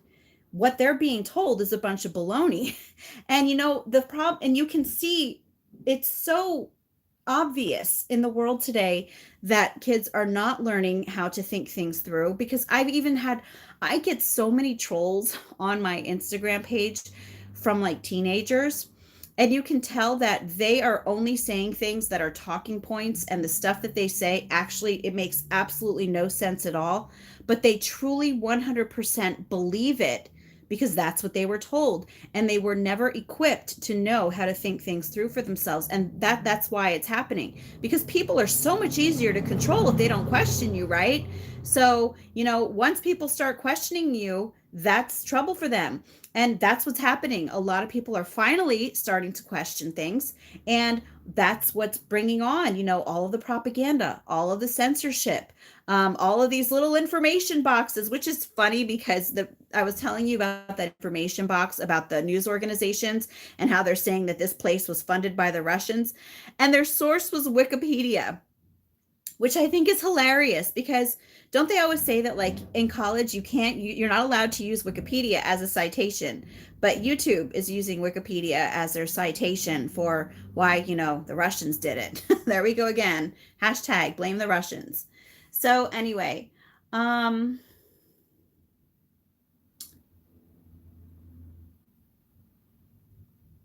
what they're being told is a bunch of baloney. And you know, the problem, and you can see it's so obvious in the world today that kids are not learning how to think things through, because I get so many trolls on my Instagram page from like teenagers, and you can tell that they are only saying things that are talking points, and the stuff that they say, actually, it makes absolutely no sense at all, but they truly 100% believe it because that's what they were told, and they were never equipped to know how to think things through for themselves. And that's why it's happening, because people are so much easier to control if they don't question you, right? So, you know, once people start questioning you, that's trouble for them. And that's what's happening. A lot of people are finally starting to question things, and that's what's bringing on, you know, all of the propaganda, all of the censorship, all of these little information boxes, which is funny because I was telling you about that information box about the news organizations and how they're saying that this place was funded by the Russians, and their source was Wikipedia, which I think is hilarious, because don't they always say that, like, in college you're not allowed to use Wikipedia as a citation, but YouTube is using Wikipedia as their citation for why, you know, the Russians did it. There we go again. Hashtag blame the Russians. So anyway,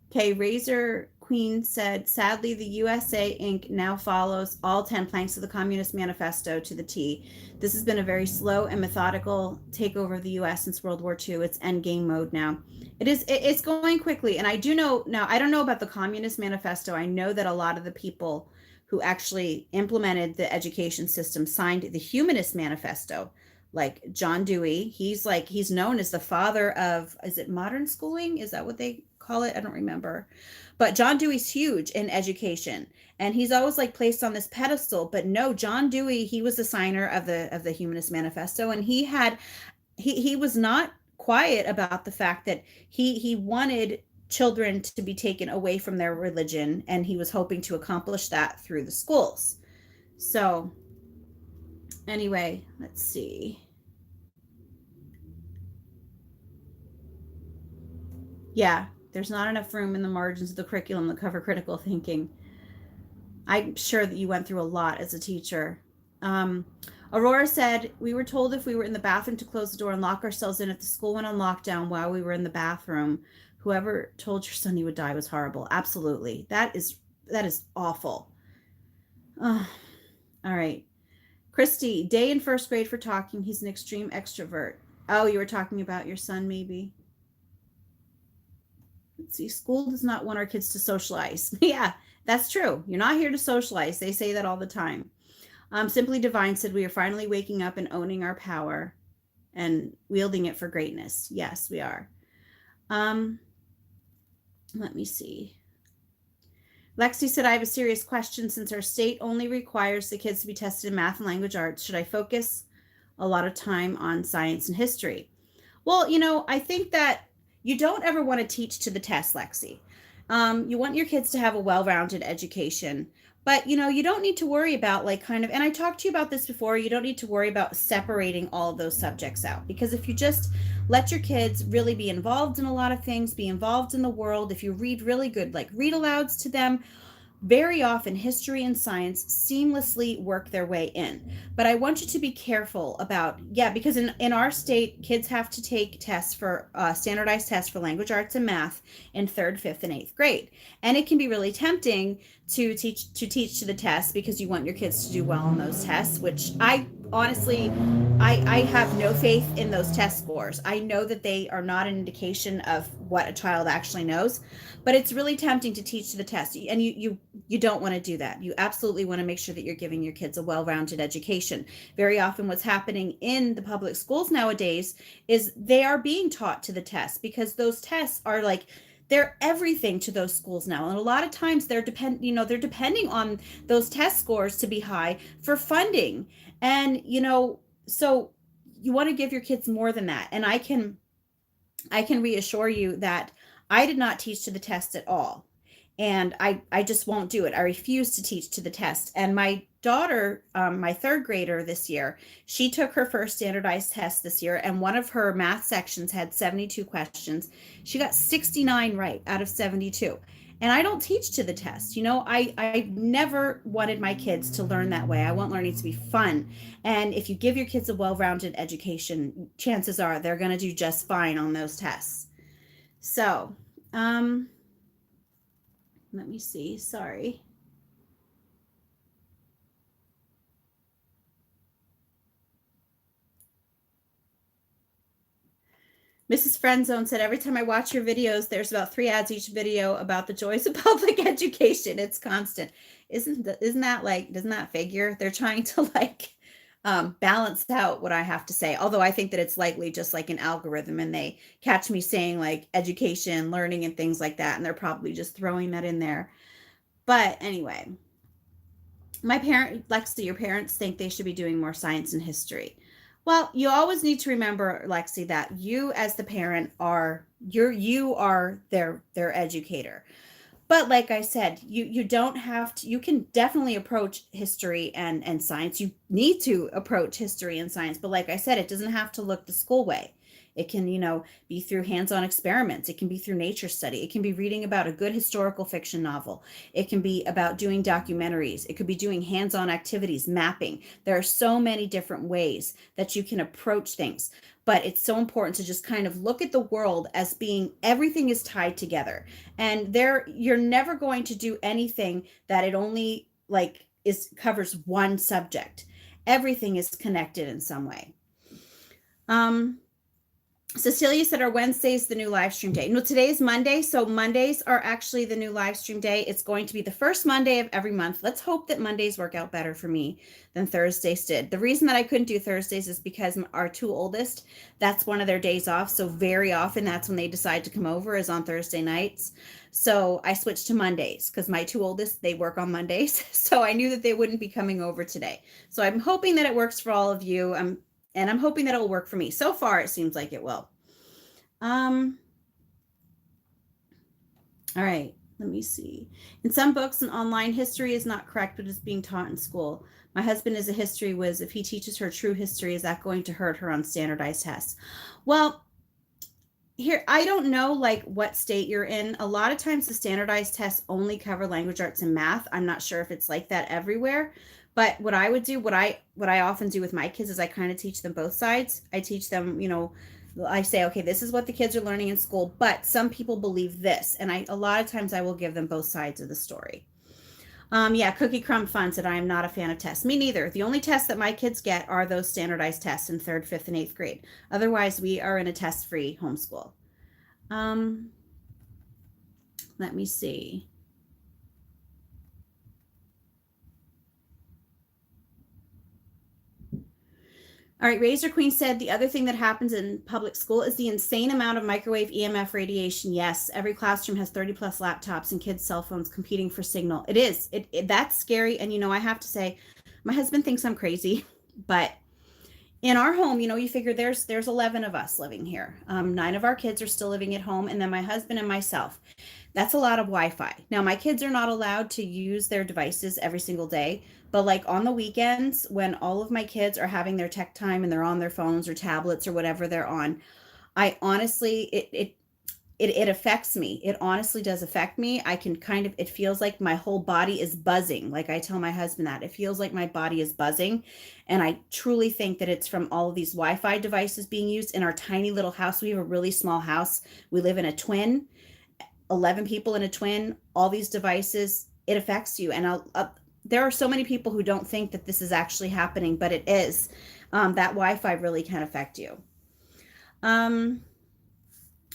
okay, Razor Queen said, sadly, the USA Inc. now follows all 10 planks of the Communist Manifesto to the T. This has been a very slow and methodical takeover of the US since World War II. It's endgame mode now. It's going quickly. And I do know, now I don't know about the Communist Manifesto. I know that a lot of the people who actually implemented the education system signed the Humanist Manifesto, like John Dewey. He's known as the father of, is it modern schooling? Is that what they call it? I don't remember. But John Dewey's huge in education, and he's always like placed on this pedestal. But no, John Dewey, he was the signer of the Humanist Manifesto, and he was not quiet about the fact that he wanted children to be taken away from their religion, and he was hoping to accomplish that through the schools. So anyway, let's see. Yeah, there's not enough room in the margins of the curriculum to cover critical thinking. I'm sure that you went through a lot as a teacher. Aurora said, we were told if we were in the bathroom to close the door and lock ourselves in if the school went on lockdown while we were in the bathroom. Whoever told your son he would die was horrible. Absolutely. That is awful. Oh, all right. Christy, day in first grade for talking. He's an extreme extrovert. Oh, you were talking about your son, maybe? Let's see. School does not want our kids to socialize. Yeah, that's true. You're not here to socialize. They say that all the time. Simply Divine said, we are finally waking up and owning our power and wielding it for greatness. Yes, we are. Let me see. Lexi said, I have a serious question. Since our state only requires the kids to be tested in math and language arts, should I focus a lot of time on science and history? Well, I think that you don't ever want to teach to the test, Lexi. You want your kids to have a well-rounded education, but you don't need to worry about and I talked to you about this before, you don't need to worry about separating all of those subjects out, because if you just let your kids really be involved in a lot of things, be involved in the world, if you read really good, like read alouds to them, very often history and science seamlessly work their way in. But I want you to be careful about, because in our state, kids have to take tests for standardized tests for language arts and math in 3rd, 5th, and 8th grade. And it can be really tempting to teach to the test because you want your kids to do well on those tests, which I honestly have no faith in those test scores. I know that they are not an indication of what a child actually knows, but it's really tempting to teach to the test, and you don't want to do that. You absolutely want to make sure that you're giving your kids a well-rounded education. Very often what's happening in the public schools nowadays is they are being taught to the test, because those tests are they're everything to those schools now. And a lot of times they're depending on those test scores to be high for funding. And, so you want to give your kids more than that. And I can reassure you that I did not teach to the test at all. And I just won't do it. I refuse to teach to the test. And my daughter, my 3rd grader this year, she took her first standardized test this year, and one of her math sections had 72 questions. She got 69 right out of 72. And I don't teach to the test. I never wanted my kids to learn that way. I want learning to be fun. And if you give your kids a well-rounded education, chances are they're going to do just fine on those tests. So, let me see. Sorry. Mrs. Friendzone said, every time I watch your videos, there's about 3 ads each video about the joys of public education. It's constant. Doesn't that figure? They're trying to balance out what I have to say. Although I think that it's likely just like an algorithm, and they catch me saying education, learning, and things like that, and they're probably just throwing that in there. But anyway, Lexi, your parents think they should be doing more science and history. Well, you always need to remember, Lexi, that you as the parent are their educator. But like I said, you don't have to. You can definitely approach history and science. You need to approach history and science, but like I said, it doesn't have to look the school way. It can, be through hands-on experiments. It can be through nature study. It can be reading about a good historical fiction novel. It can be about doing documentaries. It could be doing hands-on activities, mapping. There are so many different ways that you can approach things. But it's so important to just kind of look at the world as being everything is tied together. And you're never going to do anything that it only covers one subject. Everything is connected in some way. Cecilia said our Wednesday is the new live stream day. No, today is Monday, so Mondays are actually the new live stream day. It's going to be the first Monday of every month. Let's hope that Mondays work out better for me than Thursdays did. The reason that I couldn't do Thursdays is because our 2 oldest, that's one of their days off. So very often that's when they decide to come over, is on Thursday nights. So I switched to Mondays because my 2 oldest, they work on Mondays. So I knew that they wouldn't be coming over today. So I'm hoping that it works for all of you. And I'm hoping that it'll work for me. So far, it seems like it will. All right, let me see. In some books, an online history is not correct, but is being taught in school. My husband is a history whiz. If he teaches her true history, is that going to hurt her on standardized tests? Well, here, I don't know what state you're in. A lot of times the standardized tests only cover language arts and math. I'm not sure if it's like that everywhere. But what I would do, what I often do with my kids is I kind of teach them both sides. I teach them, I say, okay, this is what the kids are learning in school, but some people believe this. And a lot of times I will give them both sides of the story. Yeah, Cookie Crumb Fun said, I am not a fan of tests. Me neither. The only tests that my kids get are those standardized tests in third, fifth, and eighth grade. Otherwise, we are in a test-free homeschool. Let me see. All right, Razor Queen said the other thing that happens in public school is the insane amount of microwave EMF radiation. Yes, every classroom has 30 plus laptops and kids' cell phones competing for signal. It is. That's scary. And I have to say, my husband thinks I'm crazy, but in our home, you figure there's 11 of us living here. 9 of our kids are still living at home, and then my husband and myself. That's a lot of Wi-Fi. Now, my kids are not allowed to use their devices every single day, but like on the weekends when all of my kids are having their tech time and they're on their phones or tablets or whatever they're on, I honestly, it affects me. It honestly does affect me. I can it feels like my whole body is buzzing. Like I tell my husband that it feels like my body is buzzing. And I truly think that it's from all of these Wi-Fi devices being used in our tiny little house. We have a really small house. We live in a twin, 11 people in a twin, all these devices, it affects you. And there are so many people who don't think that this is actually happening, but it is. That Wi-Fi really can affect you.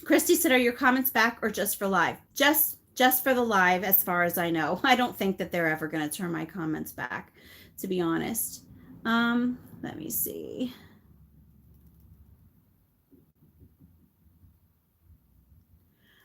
Christy said, are your comments back or just for live? Just for the live, as far as I know. I don't think that they're ever going to turn my comments back, to be honest. Let me see.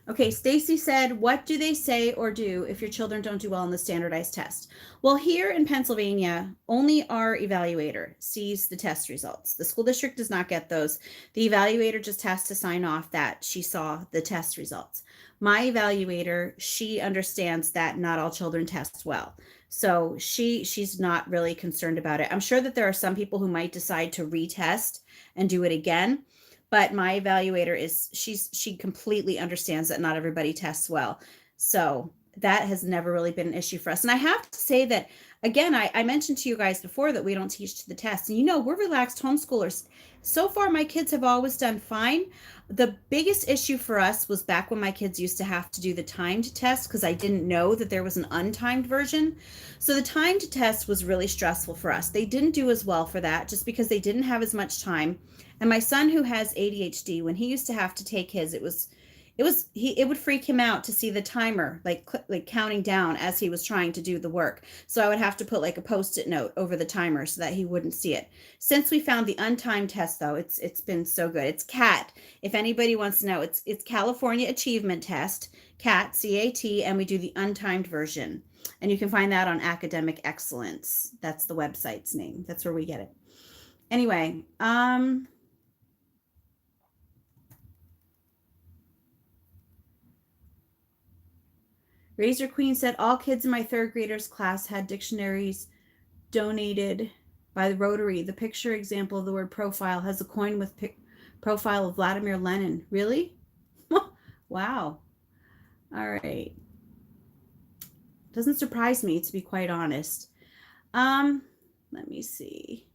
Okay, Stacy said, what do they say or do if your children don't do well in the standardized test? Well, here in Pennsylvania, only our evaluator sees the test results. The school district does not get those. The evaluator just has to sign off that she saw the test results. My evaluator, she understands that not all children test well. So she's not really concerned about it. I'm sure that there are some people who might decide to retest and do it again. But my evaluator she completely understands that not everybody tests well. So that has never really been an issue for us. And I have to say that, again, I mentioned to you guys before that we don't teach to the test. And we're relaxed homeschoolers. So far, my kids have always done fine. The biggest issue for us was back when my kids used to have to do the timed test because I didn't know that there was an untimed version. So the timed test was really stressful for us. They didn't do as well for that just because they didn't have as much time. And my son, who has ADHD, when he used to have to take his, it would freak him out to see the timer like counting down as he was trying to do the work. So I would have to put like a Post-it note over the timer so that he wouldn't see it. Since we found the untimed test, though, it's been so good. It's CAT. If anybody wants to know, it's California Achievement Test, CAT, C-A-T, and we do the untimed version. And you can find that on Academic Excellence. That's the website's name. That's where we get it. Anyway, Razor Queen said, all kids in my third graders class had dictionaries donated by the Rotary. The picture example of the word profile has a coin with profile of Vladimir Lenin. Really? Wow. All right. Doesn't surprise me, to be quite honest. Let me see.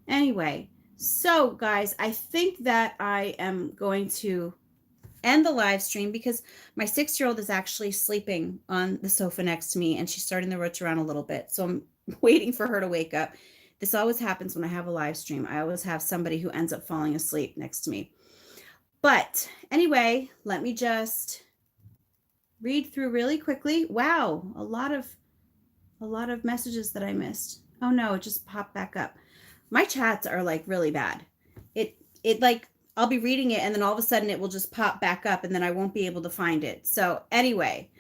Anyway, so guys, I think that I am going to end the live stream because my 6-year-old is actually sleeping on the sofa next to me and she's starting to roach around a little bit. So I'm waiting for her to wake up. This always happens when I have a live stream. I always have somebody who ends up falling asleep next to me. But anyway, let me just read through really quickly. Wow, a lot of messages that I missed. Oh no, it just popped back up. My chats are like really bad. It like I'll be reading it and then all of a sudden it will just pop back up and then I won't be able to find it. So anyway,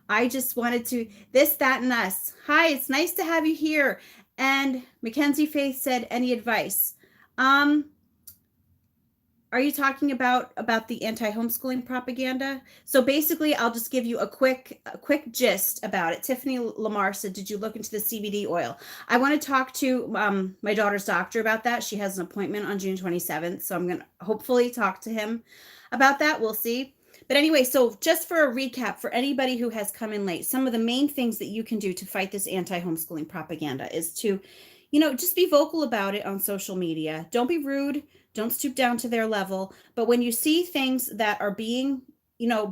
I just wanted to, this, that, and us. Hi, it's nice to have you here. And Mackenzie Faith said, any advice? Are you talking about the anti-homeschooling propaganda? So basically, I'll just give you a quick gist about it. Tiffany Lamar said, did you look into the CBD oil? I want to talk to my daughter's doctor about that. She has an appointment on June 27th. So I'm going to hopefully talk to him about that. We'll see. But anyway, so just for a recap, for anybody who has come in late, some of the main things that you can do to fight this anti-homeschooling propaganda is to, just be vocal about it on social media. Don't be rude. Don't stoop down to their level. But when you see things that are being,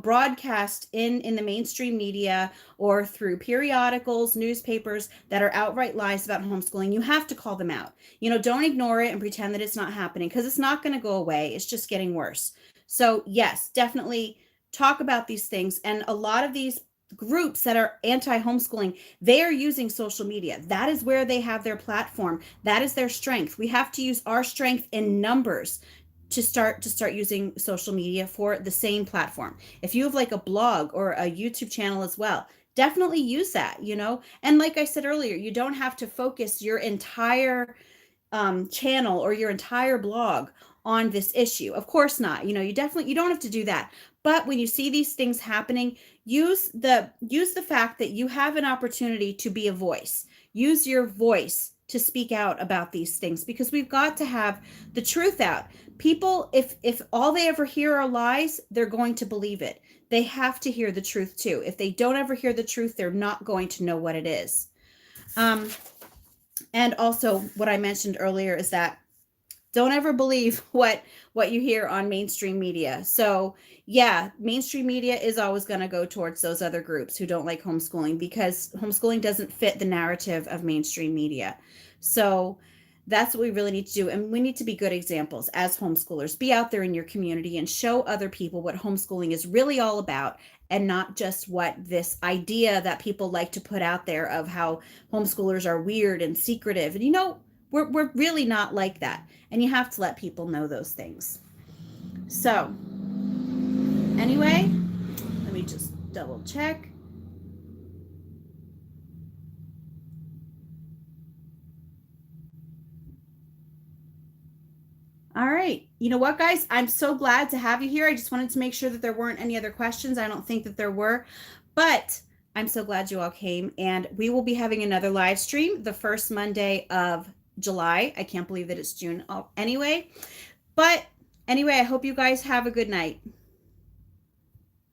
broadcast in the mainstream media or through periodicals, newspapers that are outright lies about homeschooling, you have to call them out. Don't ignore it and pretend that it's not happening, because it's not going to go away. It's just getting worse. So yes, definitely talk about these things. And a lot of these groups that are anti-homeschooling, they are using social media. That is where they have their platform. That is their strength. We have to use our strength in numbers to start using social media for the same platform. If you have like a blog or a YouTube channel as well, definitely use that. And like I said earlier, you don't have to focus your entire channel or your entire blog on this issue. Of course not. You don't have to do that. But when you see these things happening, use the fact that you have an opportunity to be a voice. Use your voice to speak out about these things, because we've got to have the truth out. People, if all they ever hear are lies, they're going to believe it. They have to hear the truth too. If they don't ever hear the truth, they're not going to know what it is. And also what I mentioned earlier is that don't ever believe what you hear on mainstream media. So yeah, mainstream media is always going to go towards those other groups who don't like homeschooling, because homeschooling doesn't fit the narrative of mainstream media. So that's what we really need to do. And we need to be good examples as homeschoolers. Be out there in your community and show other people what homeschooling is really all about, and not just what this idea that people like to put out there of how homeschoolers are weird and secretive. And we're really not like that. And you have to let people know those things. So anyway, let me just double check. All right. You know what, guys? I'm so glad to have you here. I just wanted to make sure that there weren't any other questions. I don't think that there were, but I'm so glad you all came. And we will be having another live stream the first Monday of July. I can't believe that it's June anyway. But anyway, I hope you guys have a good night.